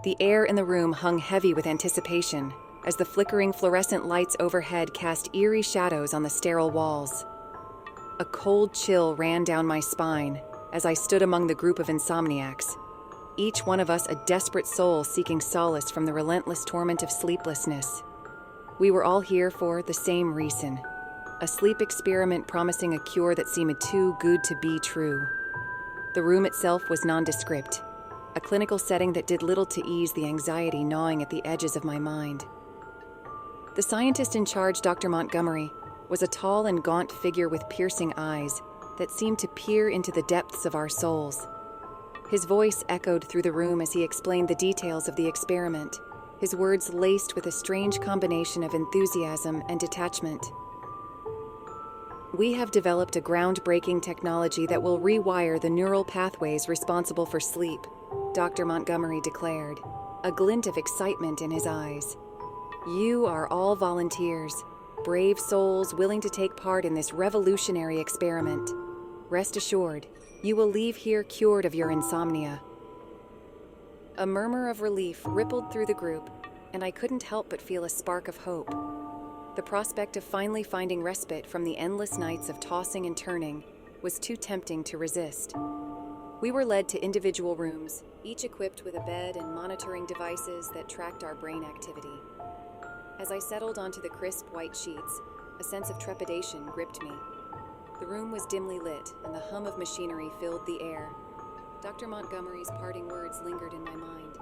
The air in the room hung heavy with anticipation, as the flickering fluorescent lights overhead cast eerie shadows on the sterile walls. A cold chill ran down my spine as I stood among the group of Insomniacs, each one of us a desperate soul seeking solace from the relentless torment of sleeplessness. We were all here for the same reason, a sleep experiment promising a cure that seemed too good to be true. The room itself was nondescript, a clinical setting that did little to ease the anxiety gnawing at the edges of my mind. The scientist in charge, Dr. Montgomery, was a tall and gaunt figure with piercing eyes that seemed to peer into the depths of our souls. His voice echoed through the room as he explained the details of the experiment, his words laced with a strange combination of enthusiasm and detachment. "We have developed a groundbreaking technology that will rewire the neural pathways responsible for sleep," Dr. Montgomery declared, a glint of excitement in his eyes. "You are all volunteers, brave souls willing to take part in this revolutionary experiment. Rest assured, you will leave here cured of your insomnia." A murmur of relief rippled through the group, and I couldn't help but feel a spark of hope. The prospect of finally finding respite from the endless nights of tossing and turning was too tempting to resist. We were led to individual rooms, each equipped with a bed and monitoring devices that tracked our brain activity. As I settled onto the crisp white sheets, a sense of trepidation gripped me. The room was dimly lit, and the hum of machinery filled the air. Dr. Montgomery's parting words lingered in my mind.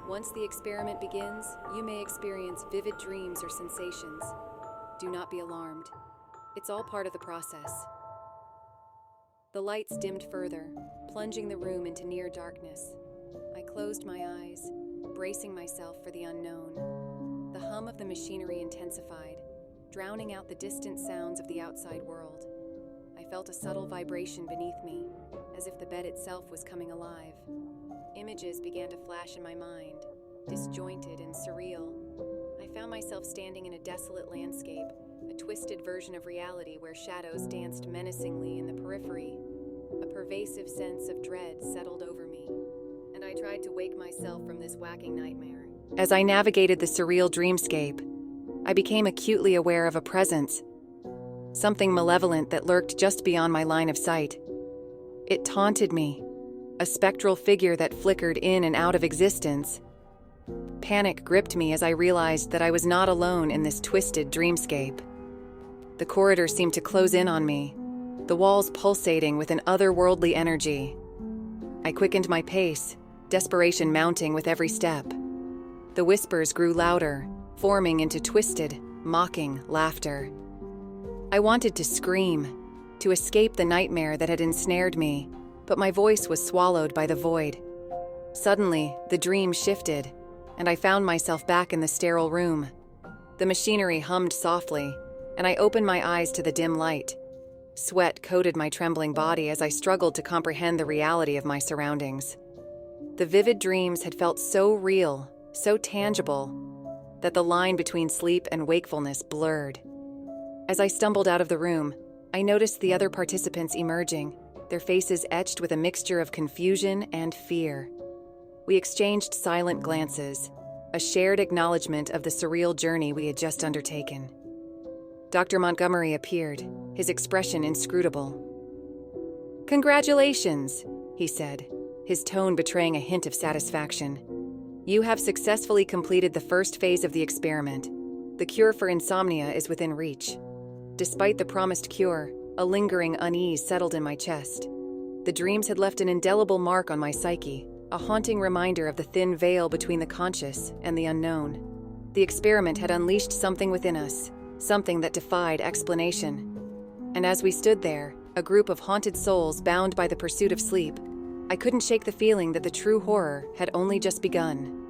"Once the experiment begins, you may experience vivid dreams or sensations. Do not be alarmed. It's all part of the process." The lights dimmed further, plunging the room into near darkness. I closed my eyes, bracing myself for the unknown. The hum of the machinery intensified, drowning out the distant sounds of the outside world. I felt a subtle vibration beneath me, as if the bed itself was coming alive. Images began to flash in my mind, disjointed and surreal. I found myself standing in a desolate landscape, a twisted version of reality where shadows danced menacingly in the periphery. A pervasive sense of dread settled over me, and I tried to wake myself from this whacking nightmare. As I navigated the surreal dreamscape, I became acutely aware of a presence, something malevolent that lurked just beyond my line of sight. It taunted me, a spectral figure that flickered in and out of existence. Panic gripped me as I realized that I was not alone in this twisted dreamscape. The corridor seemed to close in on me, the walls pulsating with an otherworldly energy. I quickened my pace, desperation mounting with every step. The whispers grew louder, forming into twisted, mocking laughter. I wanted to scream, to escape the nightmare that had ensnared me, but my voice was swallowed by the void. Suddenly, the dream shifted, and I found myself back in the sterile room. The machinery hummed softly, and I opened my eyes to the dim light. Sweat coated my trembling body as I struggled to comprehend the reality of my surroundings. The vivid dreams had felt so real, so tangible, that the line between sleep and wakefulness blurred. As I stumbled out of the room, I noticed the other participants emerging, their faces etched with a mixture of confusion and fear. We exchanged silent glances, a shared acknowledgement of the surreal journey we had just undertaken. Dr. Montgomery appeared, his expression inscrutable. "Congratulations," he said, his tone betraying a hint of satisfaction. "You have successfully completed the first phase of the experiment. The cure for insomnia is within reach." Despite the promised cure, a lingering unease settled in my chest. The dreams had left an indelible mark on my psyche, a haunting reminder of the thin veil between the conscious and the unknown. The experiment had unleashed something within us, something that defied explanation. And as we stood there, a group of haunted souls bound by the pursuit of sleep, I couldn't shake the feeling that the true horror had only just begun.